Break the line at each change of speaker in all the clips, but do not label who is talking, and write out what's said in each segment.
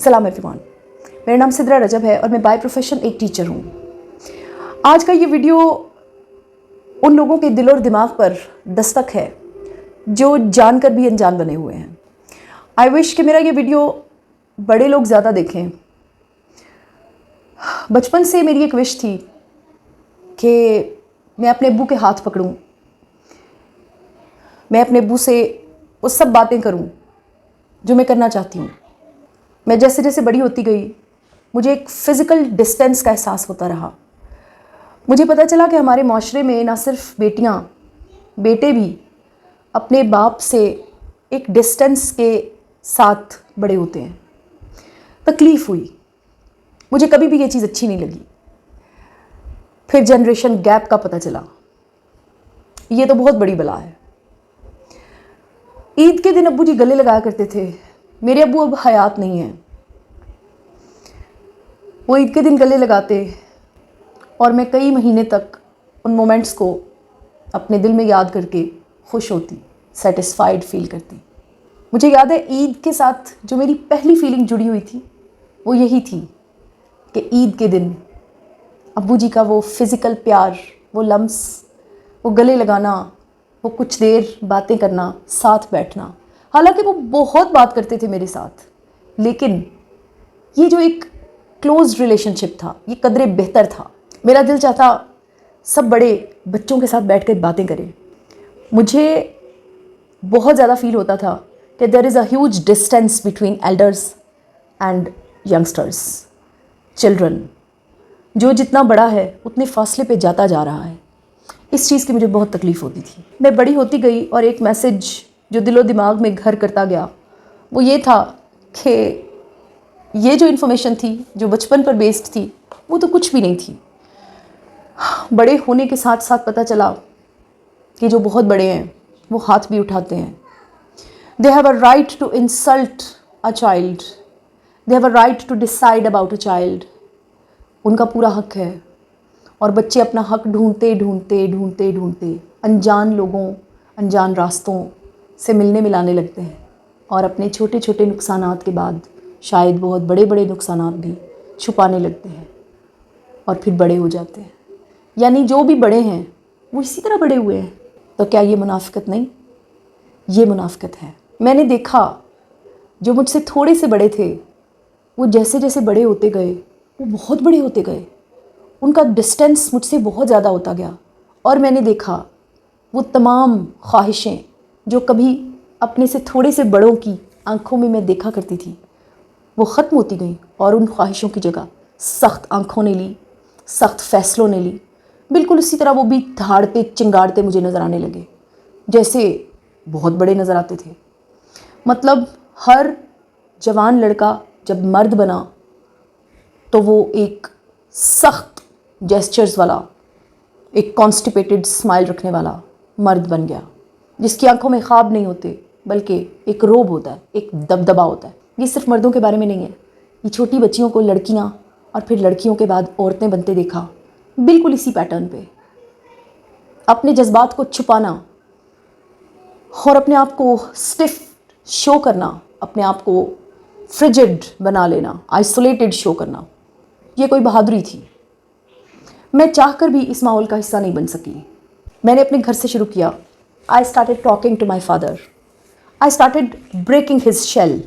सलाम एवरीवन, मेरा नाम सिद्रा रजब है और मैं बाय प्रोफेशन एक टीचर हूँ। आज का ये वीडियो उन लोगों के दिल और दिमाग पर दस्तक है जो जानकर भी अनजान बने हुए हैं। आई विश कि मेरा ये वीडियो बड़े लोग ज़्यादा देखें। बचपन से मेरी एक विश थी कि मैं अपने अब्बू के हाथ पकड़ूं, मैं अपने अब्बू से वो सब बातें करूं जो मैं करना चाहती हूं। मैं जैसे जैसे बड़ी होती गई मुझे एक फ़िज़िकल डिस्टेंस का एहसास होता रहा। मुझे पता चला कि हमारे माशरे में ना सिर्फ बेटियां, बेटे भी अपने बाप से एक डिस्टेंस के साथ बड़े होते हैं। तकलीफ़ हुई, मुझे कभी भी ये चीज़ अच्छी नहीं लगी। फिर जनरेशन गैप का पता चला, ये तो बहुत बड़ी बला है। ईद के दिन अब्बू जी गले लगाया करते थे। मेरे अब्बू अब हयात नहीं हैं। वो ईद के दिन गले लगाते और मैं कई महीने तक उन मोमेंट्स को अपने दिल में याद करके खुश होती, सेटिस्फाइड फील करती। मुझे याद है ईद के साथ जो मेरी पहली फीलिंग जुड़ी हुई थी वो यही थी कि ईद के दिन अब्बू जी का वो फ़िज़िकल प्यार, वो लम्स, वो गले लगाना, वो कुछ देर बातें करना, साथ बैठना। हालांकि वो बहुत बात करते थे मेरे साथ, लेकिन ये जो एक क्लोज रिलेशनशिप था, ये कदरे बेहतर था। मेरा दिल चाहता सब बड़े बच्चों के साथ बैठकर बातें करें। मुझे बहुत ज़्यादा फील होता था कि there is a huge distance between elders and youngsters, children. जो जितना बड़ा है उतने फासले पे जाता जा रहा है। इस चीज़ की मुझे बहुत तकलीफ़ होती थी। मैं बड़ी होती गई और एक मैसेज जो दिलो दिमाग में घर करता गया वो ये था कि ये जो इन्फॉर्मेशन थी जो बचपन पर बेस्ड थी वो तो कुछ भी नहीं थी। बड़े होने के साथ साथ पता चला कि जो बहुत बड़े हैं वो हाथ भी उठाते हैं। They have a right to insult a child, they have a right to decide about a child. उनका पूरा हक है। और बच्चे अपना हक ढूंढते ढूंढते ढूंढते ढूंढते अनजान लोगों, अनजान रास्तों से मिलने मिलाने लगते हैं और अपने छोटे छोटे नुकसानात के बाद शायद बहुत बड़े बड़े नुकसानात भी छुपाने लगते हैं और फिर बड़े हो जाते हैं। यानी जो भी बड़े हैं वो इसी तरह बड़े हुए हैं। तो क्या ये मुनाफिकत नहीं? ये मुनाफिकत है। मैंने देखा जो मुझसे थोड़े से बड़े थे वो जैसे जैसे बड़े होते गए वो बहुत बड़े होते गए। उनका डिस्टेंस मुझसे बहुत ज़्यादा होता गया और मैंने देखा वो तमाम ख्वाहिशें जो कभी अपने से थोड़े से बड़ों की आंखों में मैं देखा करती थी वो ख़त्म होती गई और उन ख्वाहिशों की जगह सख्त आंखों ने ली, सख्त फ़ैसलों ने ली। बिल्कुल उसी तरह वो भी दहाड़ते चिंगाड़ते मुझे नज़र आने लगे जैसे बहुत बड़े नज़र आते थे। मतलब हर जवान लड़का जब मर्द बना तो वो एक सख्त जेस्चर्स वाला, एक कॉन्स्टिपेटेड स्माइल रखने वाला मर्द बन गया जिसकी आंखों में ख्वाब नहीं होते बल्कि एक रोब होता है, एक दबदबा होता है। ये सिर्फ मर्दों के बारे में नहीं है। ये छोटी बच्चियों को लड़कियां और फिर लड़कियों के बाद औरतें बनते देखा बिल्कुल इसी पैटर्न पे। अपने जज्बात को छुपाना और अपने आप को स्टिफ शो करना, अपने आप को फ्रिजिड बना लेना, आइसोलेटेड शो करना, ये कोई बहादुरी थी। मैं चाहकर भी इस माहौल का हिस्सा नहीं बन सकी। मैंने अपने घर से शुरू किया। I started talking to my father, I started breaking his shell.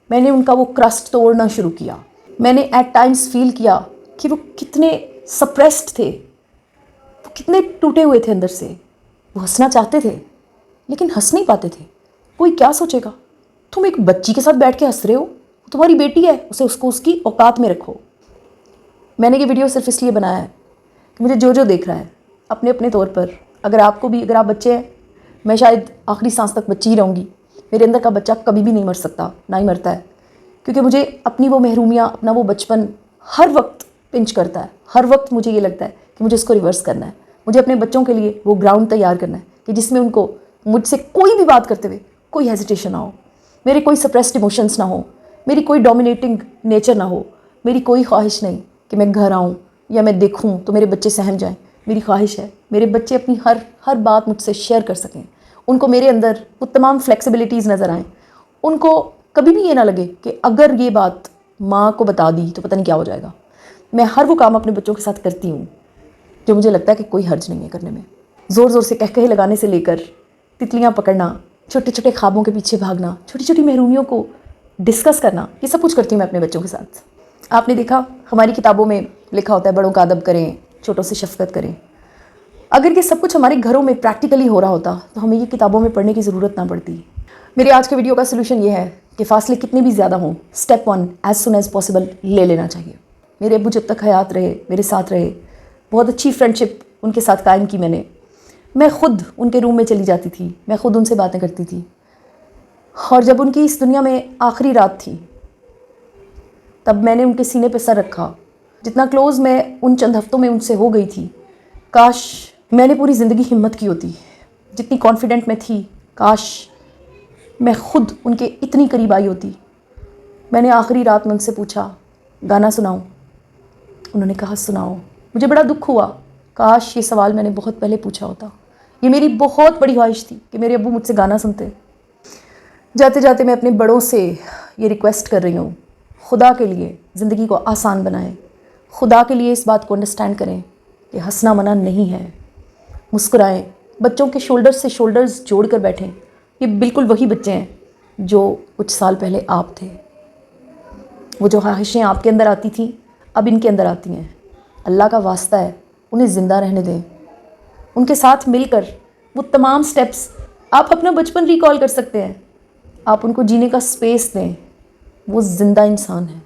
मैंने उनका वो क्रस्ट तोड़ना शुरू किया। मैंने एट टाइम्स फील किया कि वो कितने सप्रेस्ड थे, वो कितने टूटे हुए थे अंदर से। वो हंसना चाहते थे लेकिन हंस नहीं पाते थे। कोई क्या सोचेगा, तुम एक बच्ची के साथ बैठ के हंस रहे हो, तुम्हारी बेटी है, उसको उसकी औकात में रखो। मैंने ये वीडियो सिर्फ इसलिए बनाया है कि मुझे जो देख रहा है अपने अपने तौर पर, अगर आपको भी, अगर आप बच्चे हैं, मैं शायद आखिरी सांस तक बच्ची ही रहूँगी। मेरे अंदर का बच्चा कभी भी नहीं मर सकता, ना ही मरता है, क्योंकि मुझे अपनी वो महरूमियाँ, अपना वो बचपन हर वक्त पिंच करता है। हर वक्त मुझे ये लगता है कि मुझे इसको रिवर्स करना है। मुझे अपने बच्चों के लिए वो ग्राउंड तैयार करना है कि जिसमें उनको मुझसे कोई भी बात करते हुए कोई हेजिटेशन ना हो, मेरे कोई सप्रेस्ड इमोशंस ना हो, मेरी कोई डोमिनेटिंग नेचर ना हो, मेरी कोई ख्वाहिश नहीं कि मैं घर आऊँ या मैं देखूँ तो मेरे बच्चे सहम जाएँ। मेरी ख्वाहिश है मेरे बच्चे अपनी हर बात मुझसे शेयर कर सकें, उनको मेरे अंदर वो तमाम फ्लेक्सिबिलिटीज़ नज़र आएँ। उनको कभी भी ये ना लगे कि अगर ये बात माँ को बता दी तो पता नहीं क्या हो जाएगा। मैं हर वो काम अपने बच्चों के साथ करती हूँ जो मुझे लगता है कि कोई हर्ज नहीं है करने में। ज़ोर ज़ोर से कहकहे लगाने से लेकर तितलियाँ पकड़ना, छोटे छोटे ख्वाबों के पीछे भागना, छोटी छोटी महरूमियों को डिस्कस करना, ये सब कुछ करती हूँ मैं अपने बच्चों के साथ। आपने देखा हमारी किताबों में लिखा होता है बड़ों का अदब करें, छोटों से शफ़क़त करें। अगर ये सब कुछ हमारे घरों में प्रैक्टिकली हो रहा होता तो हमें ये किताबों में पढ़ने की ज़रूरत ना पड़ती। मेरे आज के वीडियो का सोल्यूशन ये है कि फ़ासले कितने भी ज़्यादा हों, step 1 as soon as possible ले लेना चाहिए। मेरे अब्बू जब तक हयात रहे, मेरे साथ रहे, बहुत अच्छी फ्रेंडशिप उनके साथ कायम की मैंने। मैं ख़ुद उनके रूम में चली जाती थी, मैं ख़ुद उनसे बातें करती थी। और जब उनकी इस दुनिया में आखिरी रात थी तब मैंने उनके सीने पर सर रखा। जितना क्लोज़ मैं उन चंद हफ्तों में उनसे हो गई थी, काश मैंने पूरी ज़िंदगी हिम्मत की होती। जितनी कॉन्फिडेंट मैं थी, काश मैं ख़ुद उनके इतनी करीब आई होती। मैंने आखिरी रात में उनसे पूछा, गाना सुनाऊं? उन्होंने कहा सुनाओ। मुझे बड़ा दुख हुआ, काश ये सवाल मैंने बहुत पहले पूछा होता। ये मेरी बहुत बड़ी ख्वाहिश थी कि मेरे अब्बू मुझसे गाना सुनते। जाते जाते मैं अपने बड़ों से ये रिक्वेस्ट कर रही हूँ, खुदा के लिए ज़िंदगी को आसान बनाएं। खुदा के लिए इस बात को अंडरस्टैंड करें कि हंसना मना नहीं है। मुस्कुराएं, बच्चों के शोल्डर से शोल्डर्स जोड़ कर बैठें। ये बिल्कुल वही बच्चे हैं जो कुछ साल पहले आप थे। वो जो ख्वाहिशें आपके अंदर आती थी अब इनके अंदर आती हैं। अल्लाह का वास्ता है, उन्हें ज़िंदा रहने दें। उनके साथ मिलकर वो तमाम स्टेप्स आप अपना बचपन रिकॉल कर सकते हैं। आप उनको जीने का स्पेस दें। वो ज़िंदा इंसान है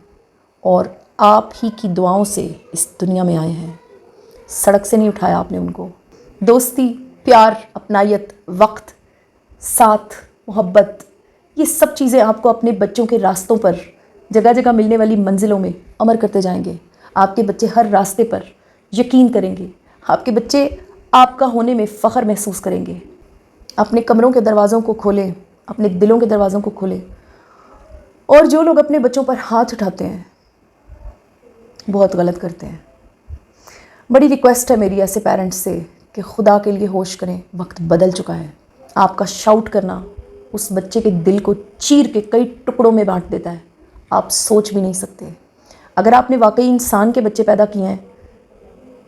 और आप ही की दुआओं से इस दुनिया में आए हैं। सड़क से नहीं उठाया आपने उनको। दोस्ती, प्यार, अपनायत, वक्त, साथ, मोहब्बत, ये सब चीज़ें आपको अपने बच्चों के रास्तों पर जगह जगह मिलने वाली मंजिलों में अमर करते जाएंगे। आपके बच्चे हर रास्ते पर यकीन करेंगे। आपके बच्चे आपका होने में फ़ख्र महसूस करेंगे। अपने कमरों के दरवाज़ों को खोलें, अपने दिलों के दरवाज़ों को खोलें। और जो लोग अपने बच्चों पर हाथ उठाते हैं बहुत गलत करते हैं। बड़ी रिक्वेस्ट है मेरी ऐसे पेरेंट्स से कि खुदा के लिए होश करें, वक्त बदल चुका है। आपका शाउट करना उस बच्चे के दिल को चीर के कई टुकड़ों में बांट देता है, आप सोच भी नहीं सकते। अगर आपने वाकई इंसान के बच्चे पैदा किए हैं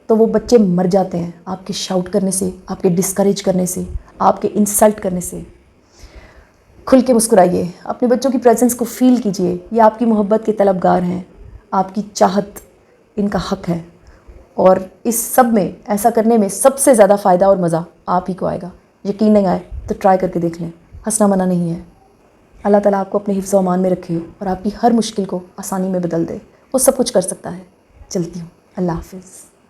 तो वो बच्चे मर जाते हैं आपके शाउट करने से, आपके डिस्करेज करने से, आपके इंसल्ट करने से। खुल के मुस्कुराइए, अपने बच्चों की प्रेजेंस को फील कीजिए। ये आपकी मोहब्बत के तलबगार हैं, आपकी चाहत इनका हक है। और इस सब में, ऐसा करने में सबसे ज़्यादा फ़ायदा और मज़ा आप ही को आएगा। यकीन नहीं आए तो ट्राई करके देख लें, हंसना मना नहीं है। अल्लाह ताला आपको अपने हिफ्ज़ व अमान में रखे और आपकी हर मुश्किल को आसानी में बदल दे। वो सब कुछ कर सकता है। चलती हूँ, अल्लाह हाफ़िज़।